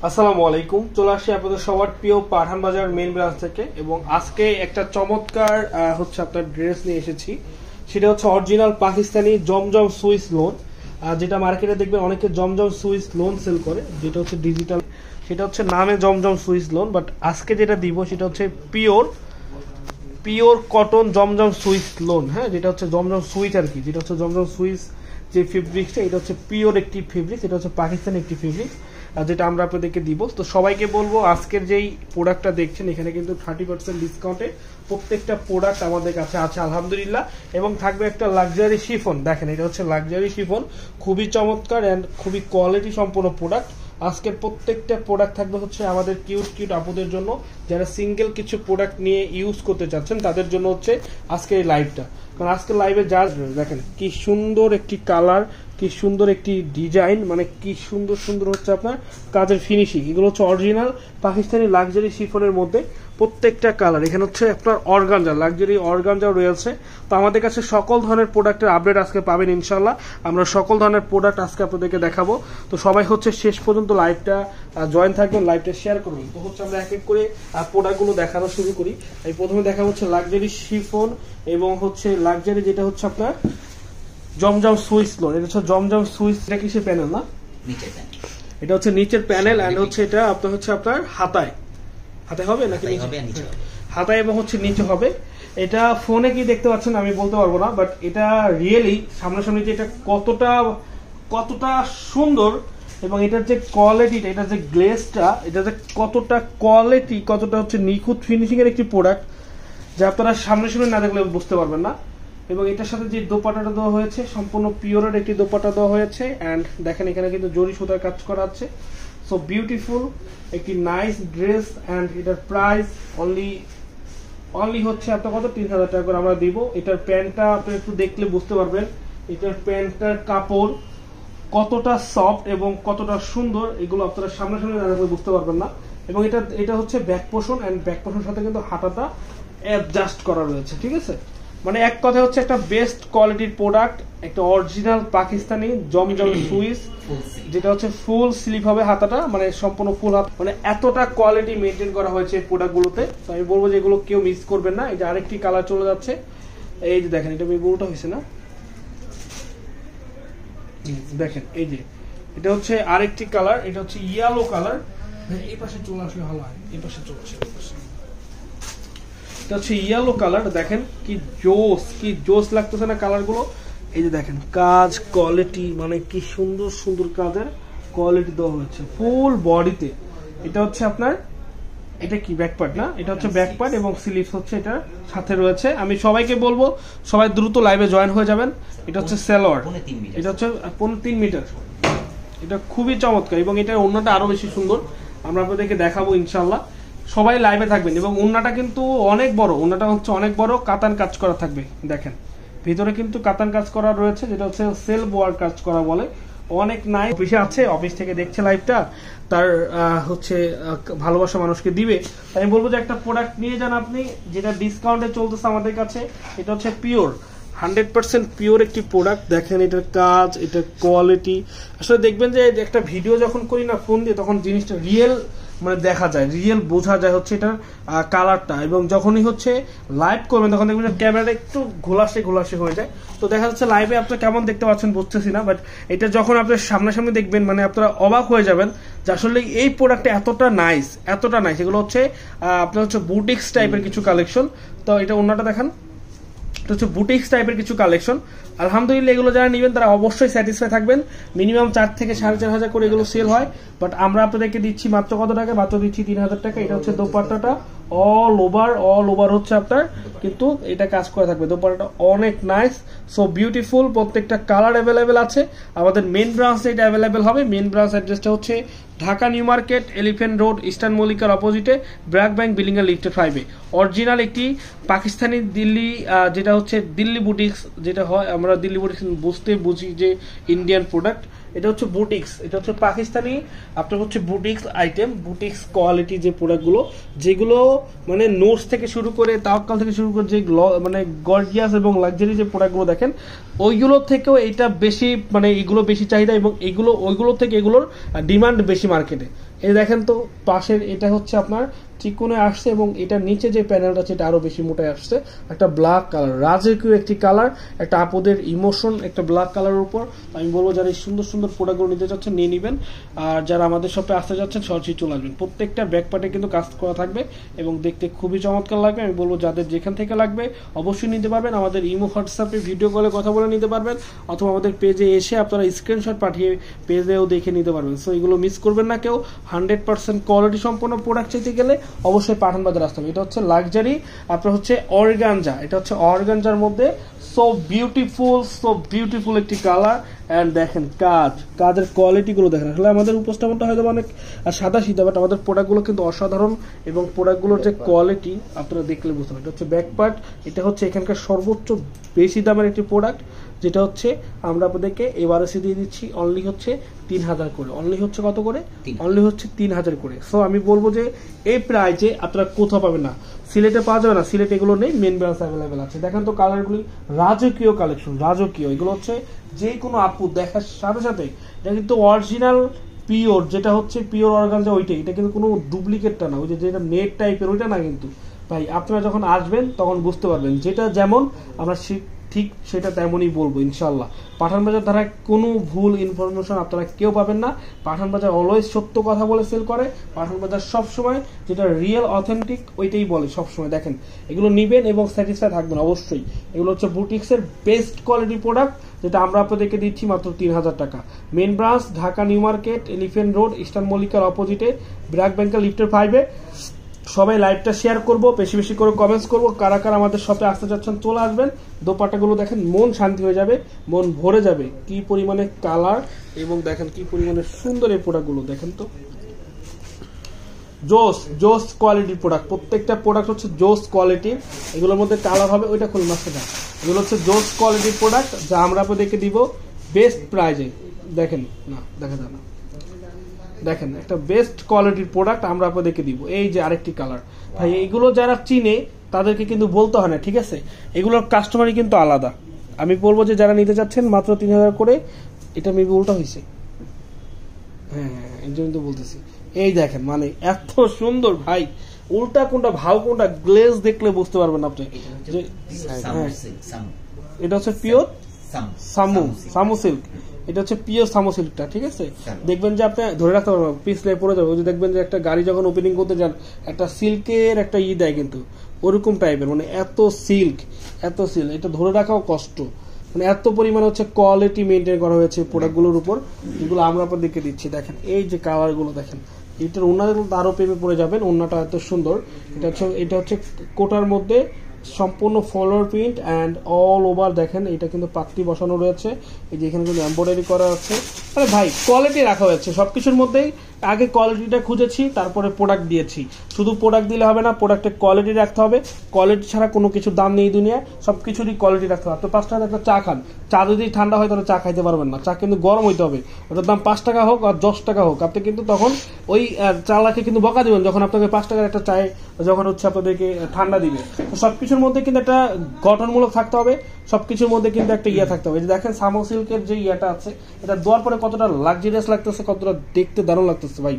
আসসালামু আলাইকুম, চলে আসছি আপনাদের সবার প্রিয় পাঠান বাজার মেইন ব্রাঞ্চ থেকে। এবং আজকে একটা চমৎকার হচ্ছে আপনার ড্রেস নিয়ে এসেছি। সেটা হচ্ছে অরিজিনাল পাকিস্তানি জমজম সুইস লোন, যেটা মার্কেটে দেখবেন অনেকে জমজম সুইস লোন সেল করে, যেটা হচ্ছে ডিজিটাল। সেটা হচ্ছে নামে জমজম সুইস লোন, বাট আজকে যেটা দিব সেটা হচ্ছে পিওর পিওর কটন জমজম সুইস লোন। হ্যাঁ, যেটা হচ্ছে জমজম সুইচ আর কি, যেটা হচ্ছে জমজম সুইস যে ফেব্রিক্সটা, এটা হচ্ছে পিওর একটি ফেব্রিক্স, এটা হচ্ছে পাকিস্তানি একটি ফেব্রিক্স, যেটা আমরা আপনাদেরকে দিব। তো সবাইকে বলবো আজকের যেই প্রোডাক্টটা দেখছেন এখানে কিন্তু 30% ডিসকাউন্টে প্রত্যেকটা প্রোডাক্ট আমাদের কাছে আছে আলহামদুলিল্লাহ। এবং থাকবে একটা লাক্সারি শিফন। দেখেন, এটা হচ্ছে লাক্সারি শিফন, খুবই চমৎকার অ্যান্ড খুবই কোয়ালিটি সম্পন্ন প্রোডাক্ট। আজকের প্রত্যেকটা প্রোডাক্ট থাকবে হচ্ছে আমাদের কিউট কিউট আপুদের জন্য, যারা সিঙ্গেল কিছু প্রোডাক্ট নিয়ে ইউজ করতে চাচ্ছেন তাদের জন্য হচ্ছে আজকের এই লাইভটা। কারণ আজকের লাইভে যা দেখেন কি সুন্দর একটি কালার, কি সুন্দর একটি ডিজাইন, মানে কি সুন্দর সুন্দর হচ্ছে আপনার কাজের ফিনিশিং। এগুলো হচ্ছে অরিজিনাল পাকিস্তানি লাক্সারি শিফনের মধ্যে প্রত্যেকটা কালার। এখানে হচ্ছে আপনার অর্গানজা, লাক্সারি অর্গানজাও রয়েছে। তো আমাদের কাছে সকল ধরনের প্রোডাক্টের আপডেট আজকে পাবেন ইনশাল্লাহ। আমরা সকল ধরনের প্রোডাক্ট আজকে আপনাদেরকে দেখাবো। তো সবাই হচ্ছে শেষ পর্যন্ত লাইভটা জয়েন থাকবেন, লাইভটা শেয়ার করবেন। তো হচ্ছে আমরা এক এক করে প্রোডাক্টগুলো দেখানো শুরু করি। এই প্রথমে দেখা হচ্ছে লাক্সারি শিফন এবং হচ্ছে লাক্সারি যেটা হচ্ছে আপনার জমজম সুইস লোন। এটা হচ্ছে জমজম সুইস, এটা কিসের প্যানেল না, নিচের প্যানেল। এটা হচ্ছে নিচের প্যানেল এন্ড হচ্ছে এটা আপনার হচ্ছে আপনার হাতায় হাতে হবে নাকি নিচে? হাতায় এবং হচ্ছে নিচে হবে। এটা ফোনে কি দেখতে পাচ্ছেন আমি বলতে পারবো না, বাট এটা রিয়েলি সামনাসামনি যে এটা কতটা সুন্দর, এবং এটার যে কোয়ালিটিটা, এটার যে গ্লেজটা, এটা যে কতটা কোয়ালিটি, কতটা হচ্ছে নিখুঁত ফিনিশিং এর একটি প্রোডাক্ট, যা আপনারা সামনাসামনি না দেখলে বুঝতে পারবেন না। এবং এটার সাথে যে দোপাট্টাটা দেওয়া হয়েছে সম্পূর্ণ পিওরের একটি দোপাট্টা দেওয়া হয়েছে। অ্যান্ড দেখেন এখানে কিন্তু জরি সুতার কাজ করা আছে। সো বিউটিফুল একটি নাইস ড্রেস। অ্যান্ড এটার প্রাইস অনলি হচ্ছে আপনার কত, 3000 টাকা করে আমরা দিব। এটার প্যান্টটা আপনি একটু দেখলে বুঝতে পারবেন এটার প্যান্টটার কাপড় কতটা সফট এবং কতটা সুন্দর, এগুলো আপনারা সামনাসামনি না দেখলে বুঝতে পারবেন না। এবং এটা হচ্ছে ব্যাক পোর্শন, অ্যান্ড ব্যাক পোর্শনের সাথে কিন্তু হাতাটা অ্যাডজাস্ট করা রয়েছে, ঠিক আছে। মানে এক কথা হচ্ছে একটা বেস্ট কোয়ালিটির প্রোডাক্ট, একটা অরিজিনাল পাকিস্তানি জমজম সুইস, যেটা হচ্ছে ফুল স্লিভ হবে হাতাটা, মানে সম্পূর্ণ ফুল হাত, মানে এতটা কোয়ালিটি মেনটেন করা হয়েছে এই প্রোডাক্টগুলোতে। তো আমি বলবো যে এগুলো কেউ মিস করবেন না। এই যে আরেকটি কালার চলে যাচ্ছে, এই যে দেখেন এটা মেরুনটা হয়েছে না, দেখেন এই যে এটা হচ্ছে আরেকটি কালার, এটা হচ্ছে ইয়েলো কালার। এই পাশে চলে আসলে ভালো হয়, এই পাশে চলে আসে, এই পাশে এটা হচ্ছে ইয়েলো কালার। দেখেন কি জোস লাগতেছে না কালার গুলো। এই যে দেখেন কাজ কোয়ালিটি, মানে কি সুন্দর সুন্দর কাজের কোয়ালিটি দেওয়া হয়েছে ফুল বডিতে। এটা হচ্ছে আপনার, এটা কি ব্যাক পার্ট না, এটা হচ্ছে ব্যাক পার্ট এবং স্লিভস হচ্ছে এটার সাথে রয়েছে। আমি সবাইকে বলবো সবাই দ্রুত লাইভে জয়েন হয়ে যাবেন। এটা হচ্ছে সালোয়ার, এটা হচ্ছে 3 মিটার। এটা খুবই চমৎকার এবং এটার ওড়নাটা আরো বেশি সুন্দর, আমরা আপনাদেরকে দেখাবো ইনশাল্লাহ। সবাই লাইভে থাকবেন। এবং ওড়নাটা কিন্তু অনেক বড়, ওড়নাটা হচ্ছে অনেক বড়, কাতান কাজ করা থাকবে। দেখেন ভিতরে কিন্তু কাতান কাজ করা রয়েছে, যেটা হচ্ছে সেলফ ওয়ার্ক কাজ করা বলে। অনেক নাই, অফিসে আছে, অফিস থেকে দেখছে লাইভটা, তার হচ্ছে ভালোবাসা মানুষকে দিবে। আমি বলবো যে একটা প্রোডাক্ট নিয়ে যান আপনি, যেটা ডিসকাউন্টে চলতেছে আমাদের কাছে। এটা হচ্ছে পিওর 100% পিওর একটি প্রোডাক্ট। দেখেন এটার কাজ, এটার কোয়ালিটি। আসলে দেখবেন যে একটা ভিডিও যখন করি না ফোন দিয়ে, তখন জিনিসটা রিয়েল মানে দেখা যায়, রিয়েল বোঝা যায় হচ্ছে এটার কালারটা। এবং যখনই হচ্ছে লাইভ করবেন তখন দেখবেন যে ক্যামেরাটা একটু ঘোলাসে হয়ে যায়। তো দেখা যাচ্ছে লাইভে আপনারা কেমন দেখতে পাচ্ছেন বুঝতেছি না, বাট এটা যখন আপনার সামনাসামনি দেখবেন মানে আপনারা অবাক হয়ে যাবেন যে আসলে এই প্রোডাক্টটা এতটা নাইস। এগুলো হচ্ছে আপনার হচ্ছে বুটিক্স টাইপের কিছু কালেকশন। তো এটা অন্যটা দেখেন, এটা হচ্ছে বুটিক্স টাইপের কিছু কালেকশন। আলহামদুলিল্লাহ এগুলো যারা নেবেন তারা অবশ্যই স্যাটিসফাই থাকবেন। মিনিমাম 4 থেকে 4.5 করে এগুলো সেল হয়, বাট আমরা আপনাদেরকে দিচ্ছি মাত্র কত টাকা, মাত্র দিচ্ছি 3000 টাকা। এটা হচ্ছে দোপাট্টাটা অল ওভার হচ্ছে আপনার কিন্তু এটা কাজ করে থাকবে। দোপাট্টাটা অনেক নাইস, সো বিউটিফুল। প্রত্যেকটা কালার অ্যাভেলেবেল আছে। আমাদের মেন ব্রাঞ্চে এটা অ্যাভেলেবেল হবে। মেন ব্রাঞ্চ অ্যাড্রেসটা হচ্ছে Dhaka new market, elephant road, eastern মল্লিকার অপোজিটে, ব্র্যাক ব্যাংক বিল্ডিং এর লিফটে 5-এ। অরিজিনাল একটি পাকিস্তানি দিল্লি, যেটা হচ্ছে দিল্লি বুটিক্স, যেটা হয় আমরা দিল্লি বুটিক্স বুঝি যে ইন্ডিয়ান প্রোডাক্ট। এটা হচ্ছে বুটিক্স, এটা হচ্ছে পাকিস্তানি আপনার হচ্ছে বুটিক্স আইটেম, বুটিক্স কোয়ালিটি যে প্রোডাক্টগুলো, যেগুলো মানে নোটস থেকে শুরু করে তাওয়াক্কাল থেকে শুরু করে যে মানে গর্জিয়াস এবং লাক্সারি যে প্রোডাক্টগুলো দেখেন, ওইগুলো থেকেও এটা বেশি, মানে এগুলো বেশি চাহিদা এবং ওইগুলো থেকে এগুলোর ডিমান্ড বেশি মার্কেটে। এই দেখেন তো পাশের এটা হচ্ছে আপনার চিকনে আসছে এবং এটার নিচে যে প্যানেলটা আছে এটা আরো বেশি মোটায় আসছে, একটা ব্ল্যাক কালার, রাজকীয় একটি কালার, একটা আপুদের ইমোশন একটা ব্ল্যাক কালারের উপর। আমি বলবো যারা এই সুন্দর সুন্দর প্রোডাক্টগুলো নিতে চাচ্ছেন নিয়ে নেবেন, আর যারা আমাদের শপে আসতে যাচ্ছেন সরাসরি চলে আসবেন। প্রত্যেকটা ব্যাক পার্টে কিন্তু কাজ করা থাকবে এবং দেখতে খুবই চমৎকার লাগবে। আমি বলবো যাদের যেখান থেকে লাগবে অবশ্যই নিতে পারবেন, আমাদের ইমো হোয়াটসঅ্যাপে ভিডিও কলে কথা বলে নিতে পারবেন, অথবা আমাদের পেজে এসে আপনারা স্ক্রিনশট পাঠিয়ে পেজেও দেখে নিতে পারবেন। সো এগুলো মিস করবেন না কেউ। 100% কোয়ালিটি সম্পন্ন প্রোডাক্ট চাইতে গেলে অবশ্যই পাঠান বাজার আসতে হবে। এটা হচ্ছে লাক্সারি, আপনার হচ্ছে অর্গানজা, এটা হচ্ছে অর্গানজার মধ্যে সো বিউটিফুল একটি কালার। অ্যান্ড দেখেন কাজের কোয়ালিটিগুলো দেখেন, আসলে আমাদের উপস্থাপনটা হয়তো অনেক সাদা সিধা, বাট আমাদের প্রোডাক্টগুলো কিন্তু অসাধারণ এবং প্রোডাক্টগুলোর যে কোয়ালিটি আপনারা দেখলে বুঝতে পারেন। এটা হচ্ছে ব্যাক পার্ট, এটা হচ্ছে এখানকার সর্বোচ্চ বেশি দামের একটি প্রোডাক্ট, যেটা হচ্ছে আমরা আপনাদেরকে এবারএসি দিয়ে দিচ্ছি অনলি হচ্ছে 3000 করে। অনলি হচ্ছে কত করে? অনলি হচ্ছে 3000 করে। সো আমি বলবো যে এই প্রাইজে আপনারা কোথাও পাবেন না, সিলেটে পাওয়া যাবে না, সিলেট এগুলো নেই, মেন ব্রাঞ্চ অ্যাভেলেবেল আছে। দেখেন তো কালারগুলি রাজকীয় কালেকশন, রাজকীয়। এগুলো হচ্ছে যে কোনো আপু দেখার সাথে সাথে এটা কিন্তু অরিজিনাল পিওর, যেটা হচ্ছে পিওর অর্গানজা ওইটাই, এটা কিন্তু কোনো ডুপ্লিকেটটা না, ওই যে যেটা নেট টাইপের ওইটা না কিন্তু ভাই। আপনারা যখন আসবেন তখন বুঝতে পারবেন যেটা যেমন আমরা ঠিক সেটা তেমনই বলবো ইনশাল্লাহ। পাঠান বাজার দ্বারা কোনো ভুল ইনফরমেশন আপনারা কেউ পাবেন না। পাঠান বাজার অলওয়েজ সত্য কথা বলে সেল করে। পাঠান বাজার সবসময় যেটা রিয়েল অথেন্টিক ওইটাই বলে সবসময়। দেখেন এগুলো নিবেন এবং স্যাটিসফাই থাকবেন অবশ্যই। এগুলো হচ্ছে বুটিক্সের বেস্ট কোয়ালিটি প্রোডাক্ট, যেটা আমরা আপনাদেরকে দিচ্ছি মাত্র 3000 টাকা। Main branch Dhaka new market, elephant road, eastern মল্লিকার অপোজিটে, ব্র্যাক ব্যাংকের লিফটের 5-এ। সবাই লাইভটা শেয়ার করবো, বেশি বেশি করে কমেন্টস করবো। কারা কারা আমাদের শপে আসতে যাচ্ছেন চলে আসবেন। দোপাট্টাগুলো দেখেন, মন শান্তি হয়ে যাবে, মন ভরে যাবে। কি পরিমাণে কালার এবং দেখেন কি পরিমাণে সুন্দর এই প্রোডাক্টগুলো দেখেন তো। জোস কোয়ালিটির প্রোডাক্ট, প্রত্যেকটা প্রোডাক্ট হচ্ছে জোস কোয়ালিটির। এগুলোর মধ্যে কালার হবে, ওইটা খুলে মাসে না। এগুলো হচ্ছে জোস কোয়ালিটির প্রোডাক্ট, যা আমরা আপনাদেরকে দিব বেস্ট প্রাইজে। দেখেন না, দেখা যায় না, দেখেন একটা বেস্ট কোয়ালিটির প্রোডাক্ট আমরা আপনাদেরকে দিব। এই যে আরেকটি কালার ভাই, এগুলো যারা চিনে তাদেরকে কিন্তু বলতে হয় না, ঠিক আছে? এগুলোর কাস্টমারই কিন্তু আলাদা। আমি বলবো যে যারা নিতে চাচ্ছেন মাত্র 3000 করে। এটা মেবি উল্টা হয়েছে, হ্যাঁ এই জন্য তো বলতেছি। এই দেখেন মানে এত সুন্দর ভাই, উল্টা কোনটা ভাও কোনটা গ্লেজ দেখলে বুঝতে পারবেন আপনি। এটা হচ্ছে পিওর সামু সিল্ক, এটা হচ্ছে পিওর সামো সিল্কটা, ঠিক আছে? দেখবেন যে আপনি ধরে রাখতে পারবেন, পিছলে পড়ে যাবে। ওই যে দেখবেন যে একটা গাড়ি যখন ওপেনিং করতে যান একটা সিল্কের একটা দেয় কিন্তু ওরকম টাইপের, মানে এত সিল্ক। এটা ধরে রাখাও কষ্ট, মানে এত পরিমাণে হচ্ছে কোয়ালিটি মেনটেন করা হয়েছে প্রোডাক্টগুলোর উপর, যেগুলো আমরা আপনাদেরকে দিচ্ছি। দেখেন এই যে কালারগুলো দেখেন, এটার ওনাদের আরো প্রেমে পড়ে যাবেন। ওনাটা এত সুন্দর, এটা হচ্ছে কোটার মধ্যে সম্পূর্ণ follower print and all over. দেখেন এটা কিন্তু পাত্তি বসানো রয়েছে, এই যে এখানে কিন্তু এমব্রয়ডারি করা আছে। আরে ভাই কোয়ালিটি রাখা হয়েছে সবকিছুর মধ্যেই। আগে কোয়ালিটিটা খুঁজেছি, তারপরে প্রোডাক্ট দিয়েছি। শুধু প্রোডাক্ট দিলে হবে না, প্রোডাক্টের কোয়ালিটি রাখতে হবে। কোয়ালিটি ছাড়া কোনো কিছুর দাম নেই দুনিয়ায়, সবকিছুরই কোয়ালিটি রাখতে হবে। আপনি 5 টাকা একটা চা খান, চা যদি ঠান্ডা হয় তাহলে চা খাইতে পারবেন না, চা কিন্তু গরম হইতে হবে। ওটার দাম 5 টাকা হোক আর 10 টাকা হোক, আপনি কিন্তু তখন ওই চালাকে কিন্তু বকা দিবেন যখন আপনাকে 5 টাকার একটা চায় যখন হচ্ছে আপনাদেরকে ঠান্ডা দিবে। তো সবকিছুর মধ্যে কিন্তু একটা গঠনমূলক থাকতে হবে, সবকিছুর মধ্যে কিন্তু একটা থাকতে হবে। দেখেন সামো সিল্কের যে আছে, এটা দেওয়ার পরে কতটা লাক্সারিয়াস লাগতেছে, কতটা দেখতে দারুণ লাগতেছে ভাই।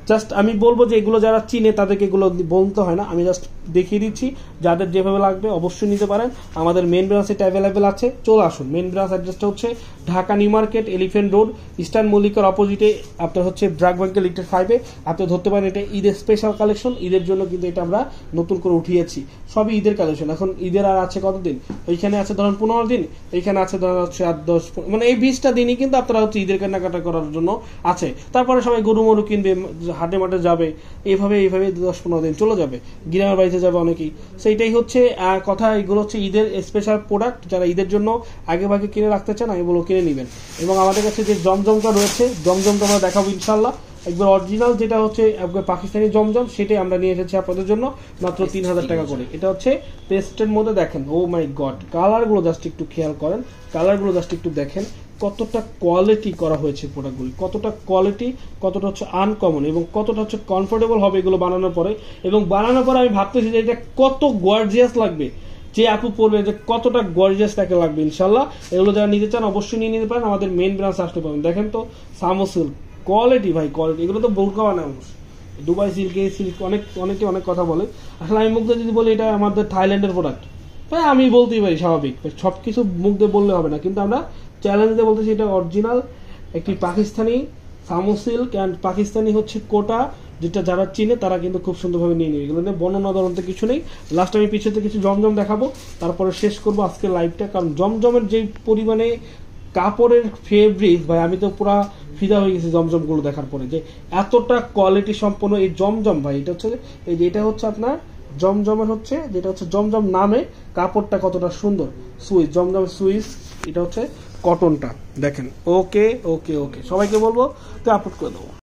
জাস্ট আমি বলবো যে এগুলো যারা চিনে তাদেরকে এগুলো বলতে হয় না, আমি জাস্ট দেখিয়ে দিচ্ছি। যাদের যেভাবে লাগবে অবশ্যই নিতে পারেন। আমাদের মেন ব্রাঞ্চ এটা অ্যাভেলেবেল আছে, চলে আসুন। মেন ব্রাঞ্চ অ্যাড্রেসটা হচ্ছে Dhaka new market, elephant road, eastern মল্লিকার অপোজিটে। আপনার হচ্ছে ব্র্যাক ব্যাংকের লিফটের 5-এ। আপনি ধরতে পারেন এটা ঈদের স্পেশাল কালেকশন, ঈদের জন্য কিন্তু এটা আমরা নতুন করে উঠিয়েছি। সবই ঈদের কালেকশন। এখন ঈদের আর আছে কতদিন? ওইখানে আছে ধরেন 15 দিন, এইখানে আছে ধরেন হচ্ছে 8-10, মানে এই 20টা দিনই কিন্তু আপনারা হচ্ছে ঈদের কেনাকাটা করার জন্য আছে। তারপরে সবাই গরু মরু কিনবে, হাটে মাঠে যাবে, এইভাবে 10-15 দিন চলে যাবে, গ্রামের বাড়িতে যাবে অনেকেই। সেইটাই হচ্ছে কথা। এগুলো হচ্ছে ঈদের স্পেশাল প্রোডাক্ট, যারা ঈদের জন্য আগে ভাগে কিনে রাখতে চান আমি বলবো কিনে নেবেন। এবং আমাদের কাছে যে জমজমটা রয়েছে, জমজমটা আমরা দেখাবো ইনশাল্লাহ। একবার অরিজিনাল যেটা হচ্ছে পাকিস্তানি জমজম, সেটাই আমরা নিয়ে এসেছি আপনাদের জন্য মাত্র 3000 টাকা করে। এটা হচ্ছে পেস্টের মধ্যে। দেখেন ও মাই গড, কালারগুলো জাস্ট একটু খেয়াল করেন, কালারগুলো জাস্ট একটু দেখেন কতটা কোয়ালিটি করা হয়েছে প্রোডাক্টগুলি, কতটা কোয়ালিটি, কতটা হচ্ছে আনকমন এবং কতটা হচ্ছে কমফোর্টেবল হবে এগুলো বানানোর পরে। এবং বানানোর পরে আমি ভাবতেছি যে এটা কত গর্জিয়াস লাগবে, যে আপু পড়বে যে কতটা গর্জিয়াস তাকে লাগবে। ইনশাল্লাহ এগুলো যারা নিতে চান অবশ্যই নিয়ে নিতে পারেন, আমাদের মেইন ব্রাঞ্চ আসতে পারেন। দেখেন তো সামো সিল্ক, কোয়ালিটি ভাই কোয়ালিটি, এগুলো তো বোরকা বানায় মানুষ। দুবাই সিল্ক, এই সিল্ক, অনেকে অনেক কথা বলে। আসলে আমি মুখ দিয়ে যদি বলি এটা আমাদের থাইল্যান্ডের প্রোডাক্ট, হ্যাঁ আমি বলতেই পারি, স্বাভাবিক, সব কিছু মুখ দিয়ে বললে হবে না, কিন্তু আমরা চ্যালেঞ্জ দিয়ে বলতেছি এটা অরিজিনাল একটি পাকিস্তানি সামু সিল্ক অ্যান্ড পাকিস্তানি হচ্ছে কোটা, যেটা যারা চিনে তারা কিন্তু খুব সুন্দরভাবে নিয়ে নেবে। এগুলো নিয়ে বর্ণনা ধরতে কিছু নেই। লাস্ট আমি পিছনে কিছু জমজম দেখাবো, তারপরে শেষ করবো আজকের লাইভটা। কারণ জমজমের যে পরিমাণে কাপড়ের ফেব্রিক ভাই, আমি তো পুরা ফিদা হয়ে গেছি জমজমগুলো দেখার পরে, যে এতটা কোয়ালিটি সম্পন্ন এই জমজম ভাই। এটা হচ্ছে এই যে এটা হচ্ছে আপনার জমজমের হচ্ছে যেটা হচ্ছে জমজম নামে, কাপড়টা কতটা সুন্দর, সুইস জমজম সুইস, এটা হচ্ছে কটনটা দেখেন। ওকে ওকে ওকে, সবাইকে বলবো তো আপলোড করে দেবো।